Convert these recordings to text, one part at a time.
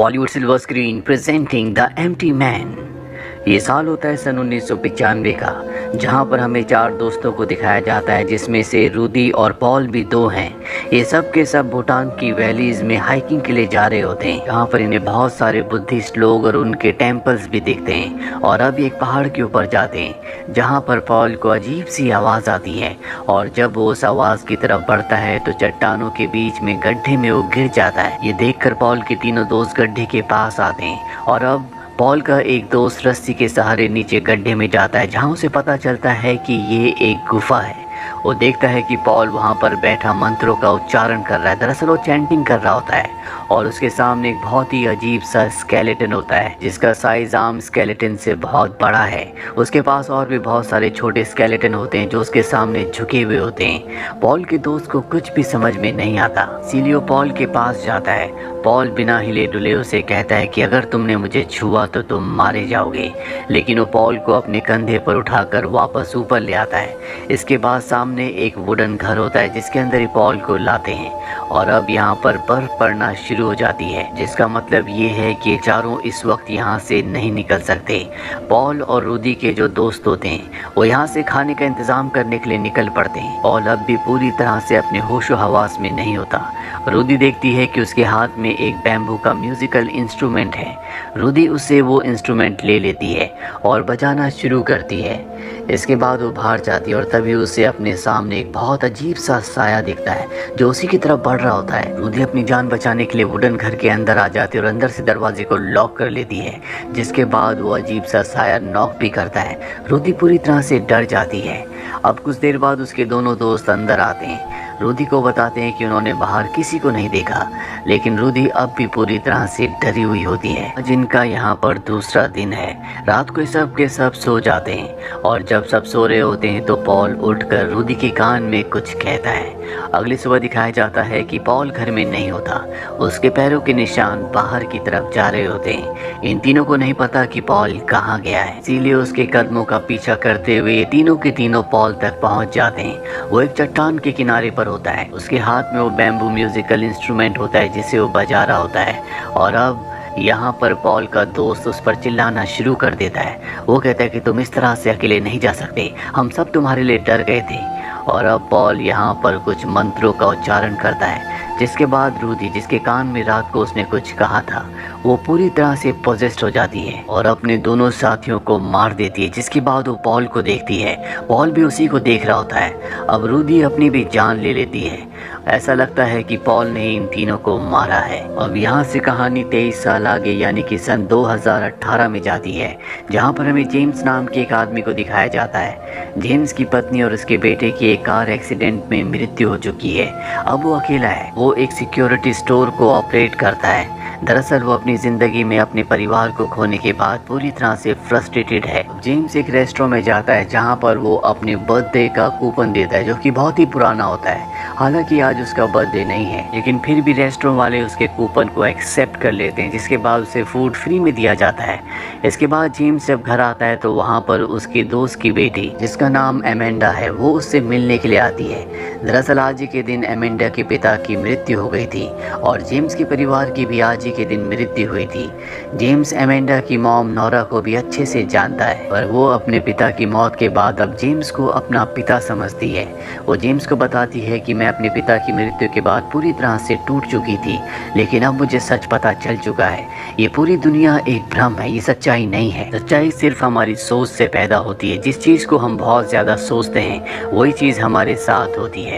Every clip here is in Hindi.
Bollywood silver screen presenting the empty man. ये साल होता है सन 1995 का, जहाँ पर हमें 4 दोस्तों को दिखाया जाता है, जिसमें से रूदी और पॉल भी 2 हैं। ये सब के सब भूटान की वैलीज में हाइकिंग के लिए जा रहे होते हैं, जहाँ पर इन्हें बहुत सारे बुद्धिस्ट लोग और उनके टेम्पल्स भी दिखते हैं। और अब एक पहाड़ के ऊपर जाते हैं, जहाँ पर पॉल को अजीब सी आवाज़ आती है, और जब वो उस आवाज़ की तरफ बढ़ता है तो चट्टानों के बीच में गड्ढे में वो गिर जाता है। ये देखकर पॉल के तीनों दोस्त गड्ढे के पास आते हैं, और अब पॉल का एक दोस्त रस्सी के सहारे नीचे गड्ढे में जाता है, जहाँ उसे पता चलता है कि ये एक गुफा है। वो देखता है कि पॉल वहाँ पर बैठा मंत्रों का उच्चारण कर रहा है। दरअसल वो चैंटिंग कर रहा होता है, और उसके सामने एक बहुत ही अजीब सा स्केलेटन होता है, जिसका साइज आम स्केलेटन से बहुत बड़ा है। उसके पास और भी बहुत सारे छोटे स्केलेटन होते हैं जो उसके सामने झुके हुए होते हैं। पॉल के दोस्त को कुछ भी समझ में नहीं आता, इसीलिए पॉल के पास जाता है। पॉल बिना हिले डुले उसे कहता है कि अगर तुमने मुझे छुआ तो तुम मारे जाओगे, लेकिन वो पॉल को अपने कंधे पर उठाकर वापस ऊपर ले आता है। इसके बाद सामने एक वुडन घर होता है, जिसके अंदर ही पॉल को लाते हैं, और अब यहाँ पर बर्फ पड़ना शुरू हो जाती है, जिसका मतलब ये है कि चारों इस वक्त यहाँ से नहीं निकल सकते। पॉल और रूदी के जो दोस्त होते हैं वो यहाँ से खाने का इंतजाम करने के लिए निकल पड़ते हैं। पॉल अब भी पूरी तरह से अपने होशो हवास में नहीं होता। रूदी देखती है कि उसके हाथ में एक बैम्बू का म्यूजिकल इंस्ट्रूमेंट है। रूदी उससे वो इंस्ट्रूमेंट ले लेती है और बजाना शुरू करती है। इसके बाद वो बाहर जाती है, और तभी उसे अपने सामने एक बहुत अजीब सा साया दिखता है जो उसी की तरफ बढ़ रहा होता है। रूदी अपनी जान बचाने के लिए वुडन घर के अंदर आ जाती है और अंदर से दरवाजे को लॉक कर लेती है, जिसके बाद वो अजीब सा साया नॉक भी करता है। रूदी पूरी तरह से डर जाती है। अब कुछ देर बाद उसके दोनों दोस्त अंदर आते हैं। रूदी को बताते हैं कि उन्होंने बाहर किसी को नहीं देखा, लेकिन रूदी अब भी पूरी तरह से डरी हुई होती है। आज इनका यहाँ पर दूसरा दिन है। रात को सब के सब सो जाते हैं, और जब सब सो रहे होते हैं तो पॉल उठकर रूदी के कान में कुछ कहता है। अगली सुबह दिखाया जाता है कि पॉल घर में नहीं होता। उसके पैरों के निशान बाहर की तरफ जा रहे होते हैं। इन तीनों को नहीं पता कि पॉल कहाँ गया है, इसीलिए उसके कदमों का पीछा करते हुए ये तीनों के तीनों पॉल तक पहुँच जाते हैं। वो एक चट्टान के किनारे पर होता है। उसके हाथ में वो बैम्बू म्यूजिकल इंस्ट्रूमेंट होता है जिसे वो बजा रहा होता है, और अब यहाँ पर पॉल का दोस्त उस पर चिल्लाना शुरू कर देता है। वो कहता है कि तुम इस तरह से अकेले नहीं जा सकते, हम सब तुम्हारे लिए डर गए थे। और अब पॉल यहाँ पर कुछ मंत्रों का उच्चारण करता है, जिसके बाद रूदी, जिसके कान में रात को उसने कुछ कहा था, वो पूरी तरह से पोजेस्ड हो जाती है और अपने दोनों साथियों को मार देती है। जिसके बाद वो पॉल को देखती है। पॉल भी उसी को देख रहा होता है। अब रूदी अपनी भी जान ले लेती है। ऐसा लगता है कि पॉल ने इन तीनों को मारा है। अब यहाँ से कहानी 23 साल आगे यानी कि सन 2018 में जाती है, जहाँ पर हमें जेम्स नाम के एक आदमी को दिखाया जाता है। जेम्स की पत्नी और उसके बेटे की एक कार एक्सीडेंट में मृत्यु हो चुकी है। अब वो अकेला है। वो एक सिक्योरिटी स्टोर को ऑपरेट करता है। दरअसल वो अपनी ज़िंदगी में अपने परिवार को खोने के बाद पूरी तरह से फ्रस्ट्रेटेड है। जेम्स एक रेस्टोरेंट में जाता है, जहां पर वो अपने बर्थडे का कूपन देता है, जो कि बहुत ही पुराना होता है। हालांकि आज उसका बर्थडे नहीं है, लेकिन फिर भी रेस्टोरेंट वाले उसके कूपन को एक्सेप्ट कर लेते हैं, जिसके बाद उसे फूड फ्री में दिया जाता है। इसके बाद जेम्स जब घर आता है तो वहाँ पर उसके दोस्त की बेटी, जिसका नाम एमेंडा है, वो उससे मिलने के लिए आती है। दरअसल आज ही के दिन एमेंडा के पिता की मृत्यु हो गई थी, और जेम्स के परिवार की भी आज ही के दिन मृत्यु हुई थी। जेम्स एमेंडा की मॉम नोरा को भी अच्छे से जानता है, पर वो अपने पिता की मौत के बाद अब जेम्स को अपना पिता समझती है। वो जेम्स को बताती है कि मैं अपने पिता की मृत्यु के बाद पूरी तरह से टूट चुकी थी, लेकिन अब मुझे सच पता चल चुका है। ये पूरी दुनिया एक भ्रम है, ये सच्चाई नहीं है। सच्चाई सिर्फ हमारी सोच से पैदा होती है। जिस चीज़ को हम बहुत ज़्यादा सोचते हैं वही चीज़ हमारे साथ होती है।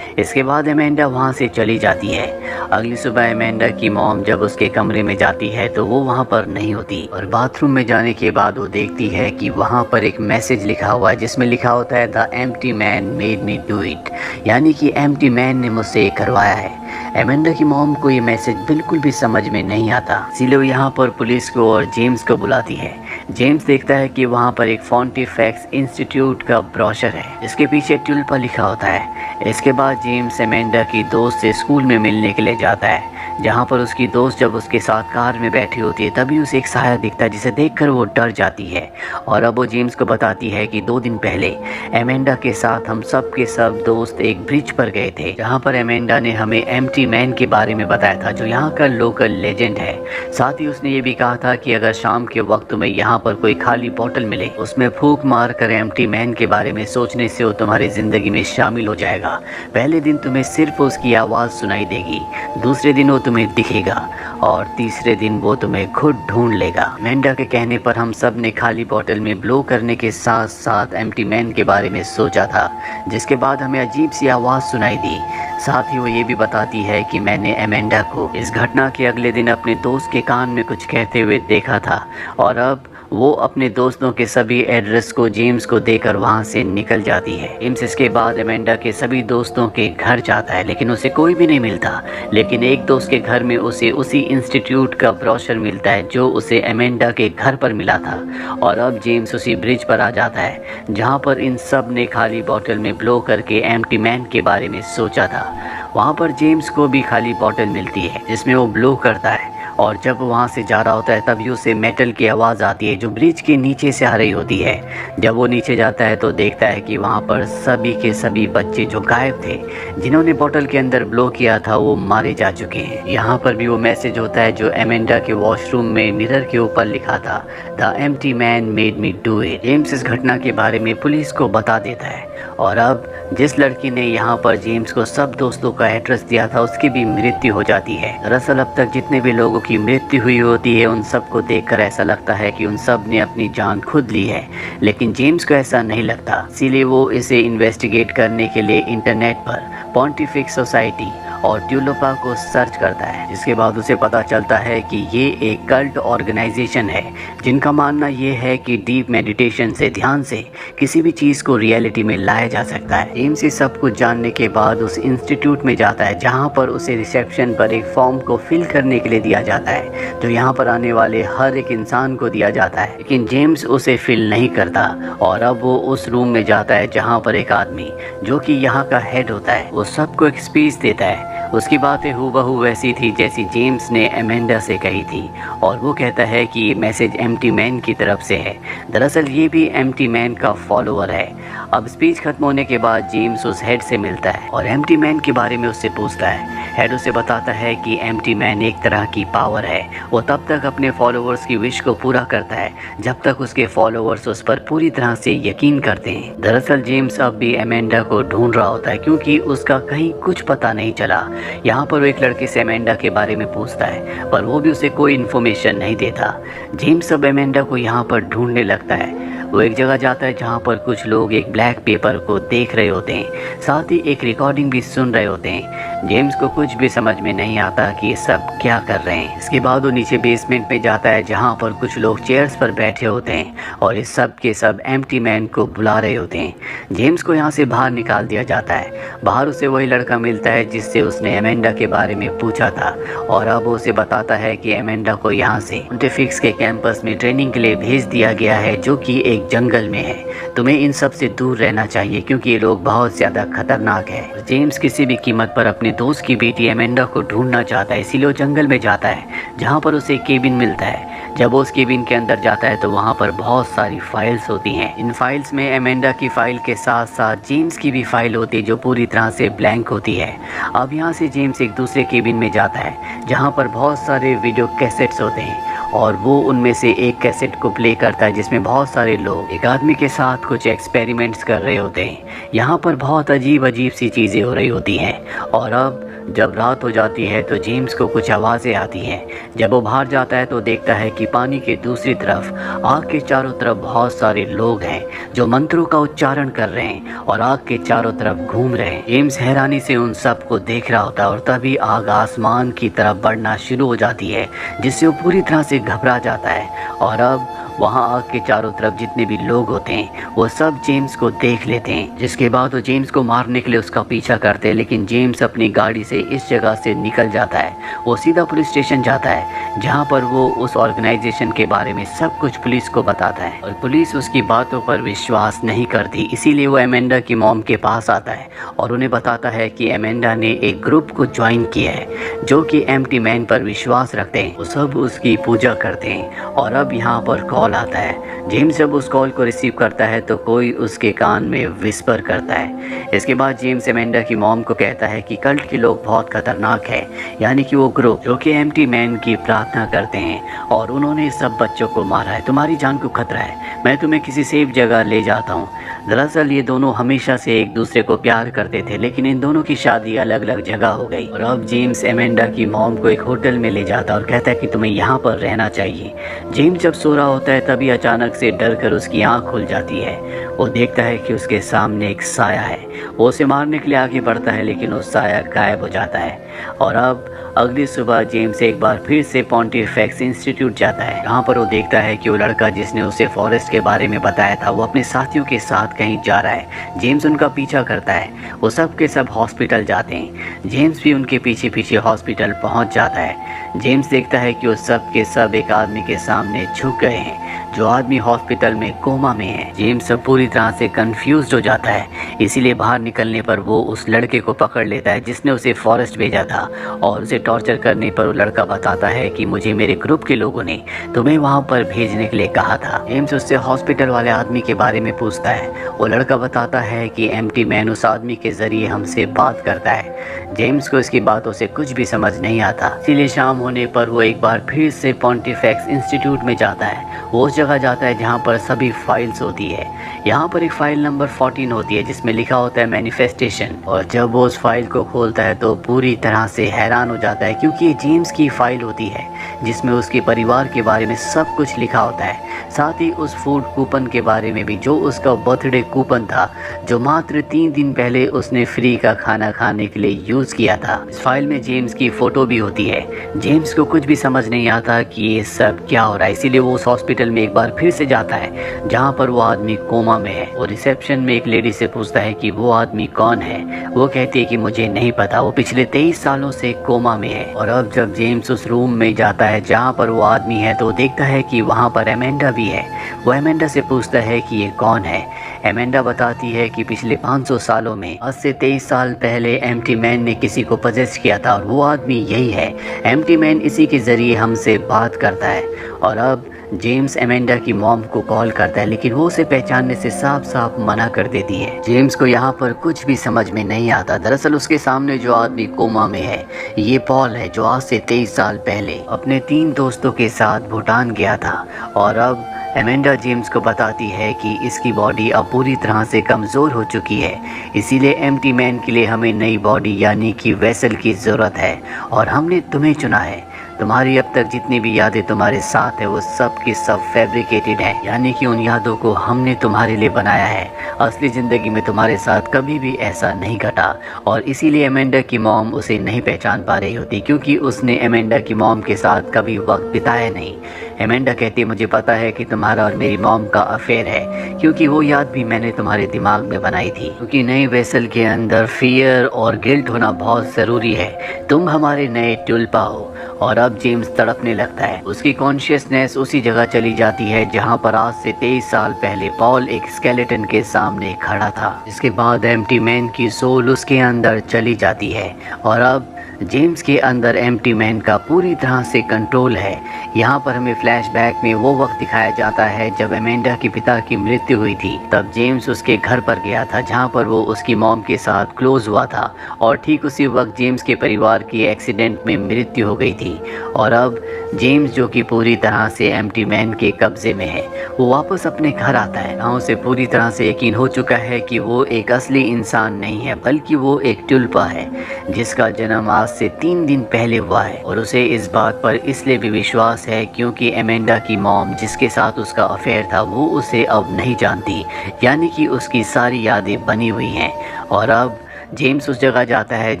इसके बाद एमेंडा वहाँ से चली जाती है। अगली सुबह एमेंडा की मॉम जब उसके कमरे में जाती है तो वो वहाँ पर नहीं होती, और बाथरूम में जाने के बाद वो देखती है कि वहाँ पर एक मैसेज लिखा हुआ है, जिसमें लिखा होता है the empty man made me do it, यानी कि एम्प्टी मैन ने मुझसे ये करवाया है। एमेंडा की मॉम को ये मैसेज बिल्कुल भी समझ में नहीं आता, इसीलिए वो यहाँ पर पुलिस को और जेम्स को बुलाती है। जेम्स देखता है कि वहाँ पर एक फॉन्टिफैक्स इंस्टीट्यूट का ब्रोशर है, जिसके पीछे ट्यूलिपा लिखा होता है। इसके बाद जेम्स एमेंडा की दोस्त से स्कूल में मिलने के लिए जाता है, जहाँ पर उसकी दोस्त जब उसके साथ कार में बैठी होती है तभी उसे एक साया दिखता है जिसे देखकर वो डर जाती है। और अब वो जेम्स को बताती है कि 2 दिन पहले एमेंडा के साथ हम सब के सब दोस्त एक ब्रिज पर गए थे, जहाँ पर एमेंडा ने हमें एम्प्टी मैन के बारे में बताया था जो यहाँ का लोकल लेजेंड है। साथ ही उसने ये भी कहा था कि अगर शाम के वक्त तुम्हें यहाँ पर कोई खाली बोतल मिले उसमें फूंक मार कर एम्प्टी मैन के बारे में सोचने से वो तुम्हारी जिंदगी में शामिल हो जाएगा। पहले दिन तुम्हें सिर्फ उसकी आवाज़ सुनाई देगी, दूसरे दिन वो तुम्हें दिखेगा और तीसरे दिन वो तुम्हें खुद ढूंढ लेगा। एमेंडा के कहने पर हम सब ने खाली बोतल में ब्लो करने के साथ साथ एम्प्टी मैन के बारे में सोचा था, जिसके बाद हमें अजीब सी आवाज़ सुनाई दी। साथ ही वो ये भी बताती है कि मैंने एमेंडा को इस घटना के अगले दिन अपने दोस्त के कान में कुछ कहते हुए देखा था और अब वो अपने दोस्तों के सभी एड्रेस को जेम्स को देकर वहाँ से निकल जाती है। जेम्स इसके बाद एमेंडा के सभी दोस्तों के घर जाता है लेकिन उसे कोई भी नहीं मिलता, लेकिन एक दोस्त के घर में उसे उसी इंस्टीट्यूट का ब्रोशर मिलता है जो उसे एमेंडा के घर पर मिला था। और अब जेम्स उसी ब्रिज पर आ जाता है जहाँ पर इन सब ने खाली बोतल में ब्लो करके एम्प्टी मैन के बारे में सोचा था। वहाँ पर जेम्स को भी खाली बोतल मिलती है जिसमें वो ब्लो करता है और जब वहाँ से जा रहा होता है तभी उसे मेटल की आवाज़ आती है जो ब्रिज के नीचे से आ रही होती है। जब वो नीचे जाता है तो देखता है कि वहाँ पर सभी के सभी बच्चे जो गायब थे, जिन्होंने बोतल के अंदर ब्लो किया था, वो मारे जा चुके हैं। यहाँ पर भी वो मैसेज होता है जो एमेंडा के वॉशरूम में मिरर के ऊपर लिखा था, the empty man made me do it. James इस घटना के बारे में पुलिस को बता देता है और अब जिस लड़की ने यहाँ पर जेम्स को सब दोस्तों का एड्रेस दिया था उसकी भी मृत्यु हो जाती है। दरअसल अब तक जितने भी लोगों की मृत्यु हुई होती है उन सबको देखकर ऐसा लगता है कि उन सब ने अपनी जान खुद ली है, लेकिन जेम्स को ऐसा नहीं लगता। इसीलिए वो इसे इन्वेस्टिगेट करने के लिए इंटरनेट पर पॉन्टिफिक्स सोसाइटी और ट्यूलोपा को सर्च करता है, जिसके बाद उसे पता चलता है कि ये एक कल्ट ऑर्गेनाइजेशन है जिनका मानना ये है कि डीप मेडिटेशन से, ध्यान से किसी भी चीज़ को रियलिटी में लाया जा सकता है। जेम्स इस सब कुछ जानने के बाद उस इंस्टीट्यूट में जाता है जहाँ पर उसे रिसेप्शन पर एक फॉर्म को फिल करने के लिए दिया जाता है जो यहाँ पर आने वाले हर एक इंसान को दिया जाता है, लेकिन जेम्स उसे फिल नहीं करता और अब वो उस रूम में जाता है जहाँ पर एक आदमी जो कि यहाँ का हेड होता है वो सबको एक स्पीच देता है। उसकी बातें हूबहू वैसी थी जैसी जेम्स ने एमेंडा से कही थी और वो कहता है कि ये मैसेज एम्प्टी मैन की तरफ से है। दरअसल ये भी एम्प्टी मैन का फॉलोअर है। अब स्पीच खत्म होने के बाद जेम्स उस हेड से मिलता है और एम्प्टी मैन के बारे में उससे पूछता है। हेड उसे बताता है कि एम्प्टी मैन एक तरह की पावर है, वो तब तक अपने फॉलोअर्स की विश को पूरा करता है जब तक उसके फॉलोअर्स उस पर पूरी तरह से यकीन करते हैं। दरअसल जेम्स अब भी एमेंडा को ढूंढ रहा होता है क्योंकि उसका कहीं कुछ पता नहीं चला। यहाँ पर वो एक लड़के से एमेंडा के बारे में पूछता है पर वो भी उसे कोई इन्फॉर्मेशन नहीं देता। जेम्स अब एमेंडा को यहाँ पर ढूंढने लगता है। वो एक जगह जाता है जहाँ पर कुछ लोग एक ब्लैक पेपर को देख रहे होते हैं, साथ ही एक रिकॉर्डिंग भी सुन रहे होते हैं। जेम्स को कुछ भी समझ में नहीं आता कि ये सब क्या कर रहे हैं। इसके बाद वो नीचे बेसमेंट में जाता है जहाँ पर कुछ लोग चेयर्स पर बैठे होते हैं और इस सब के सब एम्प्टी मैन को बुला रहे होते हैं। जेम्स को यहाँ से बाहर निकाल दिया जाता है। बाहर उसे वही लड़का मिलता है जिससे उसने एमेंडा के बारे में पूछा था और अब उसे बताता है कि एमेंडा को यहाँ से पॉन्टिफिक्स के कैंपस में ट्रेनिंग के लिए भेज दिया गया है जो कि एक जंगल में है। तुम्हें इन सब से दूर रहना चाहिए क्योंकि ये लोग बहुत ज़्यादा खतरनाक है। जेम्स किसी भी कीमत पर अपने दोस्त की बेटी एमेंडा को ढूंढना चाहता है, इसीलिए वो जंगल में जाता है जहाँ पर उसे एक केबिन मिलता है। जब वो उस केबिन के अंदर जाता है तो वहाँ पर बहुत सारी फाइल्स होती हैं। इन फाइल्स में एमेंडा की फाइल के साथ साथ जेम्स की भी फाइल होती है जो पूरी तरह से ब्लैंक होती है। अब यहाँ से जेम्स एक दूसरे केबिन में जाता है जहाँ पर बहुत सारे वीडियो कैसेट्स होते हैं और वो उनमें से एक कैसेट को प्ले करता है जिसमें बहुत सारे लोग एक आदमी के साथ कुछ एक्सपेरिमेंट्स कर रहे होते हैं। यहाँ पर बहुत अजीब अजीब सी चीज़ें हो रही होती हैं और अब जब रात हो जाती है तो जेम्स को कुछ आवाज़ें आती हैं। जब वो बाहर जाता है तो देखता है कि पानी के दूसरी तरफ आग के चारों तरफ बहुत सारे लोग हैं जो मंत्रों का उच्चारण कर रहे हैं और आग के चारों तरफ घूम रहे हैं। जेम्स हैरानी से उन सब को देख रहा होता है और तभी आग आसमान की तरफ बढ़ना शुरू हो जाती है जिससे वो पूरी तरह से घबरा जाता है और अब वहाँ आग के चारों तरफ जितने भी लोग होते हैं वो सब जेम्स को देख लेते हैं, जिसके बाद वो जेम्स को मारने के लिए उसका पीछा करते हैं। लेकिन जेम्स अपनी गाड़ी से इस जगह से निकल जाता है। वो सीधा पुलिस स्टेशन जाता है जहाँ पर वो उस ऑर्गेनाइजेशन के बारे में सब कुछ पुलिस को बताता है और पुलिस उसकी बातों पर विश्वास नहीं करती। इसीलिए वो एमेंडा की मॉम के पास आता है और उन्हें बताता है कि एमेंडा ने एक ग्रुप को ज्वाइन किया है जो कि एम्प्टी मैन पर विश्वास रखते हैं। वो सब उसकी पूजा करते हैं और अब यहाँ पर कॉल आता है। जेम्स जब उस कॉल को रिसीव करता है तो कोई उसके कान में विस्पर करता है। इसके बाद जेम्स एमेंडा की मॉम को कहता है कि कल्ट के लोग बहुत खतरनाक है, यानी कि वो ग्रुप जो कि एम्प्टी मैन की प्रार्थना करते हैं और उन्होंने सब बच्चों को मारा है। तुम्हारी जान को खतरा है, मैं तुम्हें किसी सेफ जगह ले जाता हूँ। दरअसल ये दोनों हमेशा से एक दूसरे को प्यार करते थे, लेकिन इन दोनों की शादी अलग अलग जगह हो गई और अब जेम्स एमेंडा की मॉम को एक होटल में ले जाता है और कहता है कि तुम्हें यहाँ पर रहना चाहिए। जेम्स जब सो रहा होता है तभी अचानक से डर कर उसकी आँख खुल जाती है। वो देखता है कि उसके सामने एक साया है। वो उसे मारने के लिए आगे बढ़ता है लेकिन वो साया गायब हो जाता है। और अब अगली सुबह जेम्स एक बार फिर से पॉन्टिफिकेक्स इंस्टीट्यूट जाता है। यहाँ पर वो देखता है कि वो लड़का जिसने उसे फॉरेस्ट के बारे में बताया था वो अपने साथियों के साथ कहीं जा रहा है। जेम्स उनका पीछा करता है। वो सब के सब हॉस्पिटल जाते हैं। जेम्स भी उनके पीछे पीछे हॉस्पिटल पहुंच जाता है। जेम्स देखता है कि वो सब के सब एक आदमी के सामने झुक गए हैं जो आदमी हॉस्पिटल में कोमा में है। जेम्स सब पूरी तरह से कंफ्यूज्ड हो जाता है। इसीलिए बाहर निकलने पर वो उस लड़के को पकड़ लेता है जिसने उसे फॉरेस्ट भेजा था और उसे टॉर्चर करने पर वो लड़का बताता है कि मुझे मेरे ग्रुप के लोगों ने तुम्हें वहाँ पर भेजने के लिए कहा था। जेम्स उससे हॉस्पिटल वाले आदमी के बारे में पूछता है। वो लड़का बताता है कि एम्प्टी मैन उस आदमी के जरिए हमसे बात करता है। जेम्स को इसकी बातों से कुछ भी समझ नहीं आता। इसीलिए शाम होने पर वो एक बार फिर से पॉन्टिफिकेक्स इंस्टीट्यूट में जाता है। वो उस जगह जाता है जहाँ पर सभी फाइल्स होती है। यहाँ पर एक फाइल नंबर 14 होती है जिसमें लिखा होता है मैनिफेस्टेशन। और जब वो उस फाइल को खोलता है तो पूरी तरह से हैरान हो जाता है क्योंकि ये जेम्स की फाइल होती है जिसमें उसके परिवार के बारे में सब कुछ लिखा होता है। साथ ही उस फूड कूपन के बारे में भी जो उसका बर्थडे कूपन था जो मात्र 3 दिन पहले उसने फ्री का खाना खाने के लिए यूज़ किया था। इस फाइल में जेम्स की फ़ोटो भी होती है। जेम्स को कुछ भी समझ नहीं आता कि ये सब क्या हो रहा है। इसीलिए वो उस हॉस्पिटल में एक बार फिर से जाता है जहाँ पर वो आदमी कोमा में है। वो रिसेप्शन में एक लेडी से पूछता है कि वो आदमी कौन है। वो कहती है कि मुझे नहीं पता, वो पिछले 23 सालों से कोमा में है। और अब जब जेम्स उस रूम में जाता है जहाँ पर वो आदमी है तो देखता है कि वहाँ पर एमेंडा भी है। वो एमेंडा से पूछता है कि ये कौन है। एमेंडा बताती है कि पिछले 500 सालों में आज से 23 साल पहले एम्प्टी मैन ने किसी को पजेस्ट किया था और वो आदमी यही है। एम्प्टी मैन इसी के ज़रिए हमसे बात करता है। और अब जेम्स एमेंडा की मॉम को कॉल करता है लेकिन वो उसे पहचानने से साफ साफ मना कर देती है। जेम्स को यहाँ पर कुछ भी समझ में नहीं आता। दरअसल उसके सामने जो आदमी कोमा में है ये पॉल है जो आज से 23 साल पहले अपने 3 दोस्तों के साथ भूटान गया था। और अब एमेंडा जेम्स को बताती है कि इसकी बॉडी अब पूरी तरह से कमज़ोर हो चुकी है। इसीलिए एम्प्टी मैन के लिए हमें नई बॉडी यानी कि वेसल की ज़रूरत है और हमने तुम्हें चुना है। तुम्हारी अब तक जितनी भी यादें तुम्हारे साथ है वो सब की सब फैब्रिकेटेड है, यानी कि उन यादों को हमने तुम्हारे लिए बनाया है। असली ज़िंदगी में तुम्हारे साथ कभी भी ऐसा नहीं घटा। और इसीलिए एमेंडा की मॉम उसे नहीं पहचान पा रही होती क्योंकि उसने एमेंडा की मॉम के साथ कभी वक्त बिताया नहीं। एमेंडा कहती है मुझे पता है कि तुम्हारा और मेरी मॉम का अफेयर है क्योंकि वो याद भी मैंने तुम्हारे दिमाग में बनाई थी। क्योंकि नई वेसल के अंदर फियर और गिल्ट होना बहुत ज़रूरी है। तुम हमारे नए ट्यूल्पा हो। और अब जेम्स तड़पने लगता है। उसकी कॉन्शियसनेस उसी जगह चली जाती है जहां पर आज से 23 साल पहले पॉल एक स्केलेटन के सामने खड़ा था। इसके बाद एम्प्टी मैन की सोल उसके अंदर चली जाती है और अब जेम्स के अंदर एम्प्टी मैन का पूरी तरह से कंट्रोल है। यहाँ पर हमें फ्लैशबैक में वो वक्त दिखाया जाता है जब एमेंडा के पिता की मृत्यु हुई थी। तब जेम्स उसके घर पर गया था जहाँ पर वो उसकी मॉम के साथ क्लोज हुआ था और ठीक उसी वक्त जेम्स के परिवार की एक्सीडेंट में मृत्यु हो गई थी। और अब जेम्स जो कि पूरी तरह से एम्प्टी मैन के कब्जे में है वो वापस अपने घर आता है। ना उसे पूरी तरह से यकीन हो चुका है कि वो एक असली इंसान नहीं है बल्कि वो एक ट्यूल्पा है जिसका जन्म आज से 3 दिन पहले हुआ है। और उसे इस बात पर इसलिए भी विश्वास है क्योंकि एमेंडा की मॉम जिसके साथ उसका अफेयर था वो उसे अब नहीं जानती, यानी कि उसकी सारी यादें बनी हुई हैं। और अब जेम्स उस जगह जाता है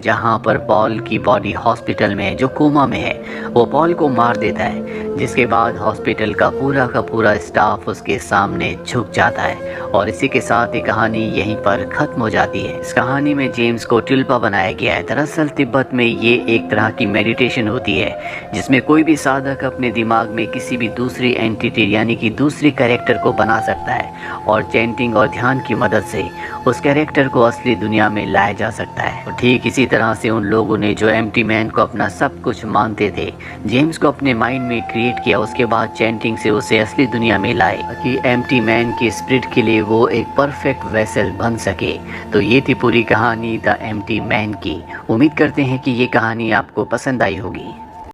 जहां पर पॉल की बॉडी हॉस्पिटल में है, जो कोमा में है। वो पॉल को मार देता है, जिसके बाद हॉस्पिटल का पूरा स्टाफ उसके सामने झुक जाता है। और इसी के साथ ये कहानी यहीं पर ख़त्म हो जाती है। इस कहानी में जेम्स को टिल्पा बनाया गया है। दरअसल तिब्बत में ये एक तरह की मेडिटेशन होती है जिसमें कोई भी साधक अपने दिमाग में किसी भी दूसरी एंटिटी यानी कि दूसरी कैरेक्टर को बना सकता है और चैंटिंग और ध्यान की मदद से उस कैरेक्टर को असली दुनिया में लाया जा सकता है। और ठीक इसी तरह से उन लोगों ने जो एम्प्टी मैन को अपना सब कुछ मानते थे, जेम्स को अपने माइंड में क्रिएट किया, उसके बाद चैंटिंग से उसे असली दुनिया में लाए ताकि एम्प्टी मैन के स्पिरिट के लिए वो एक परफेक्ट वेसल बन सके। तो ये थी पूरी कहानी द एम्प्टी मैन की। उम्मीद करते हैं कि ये कहानी आपको पसंद आई होगी।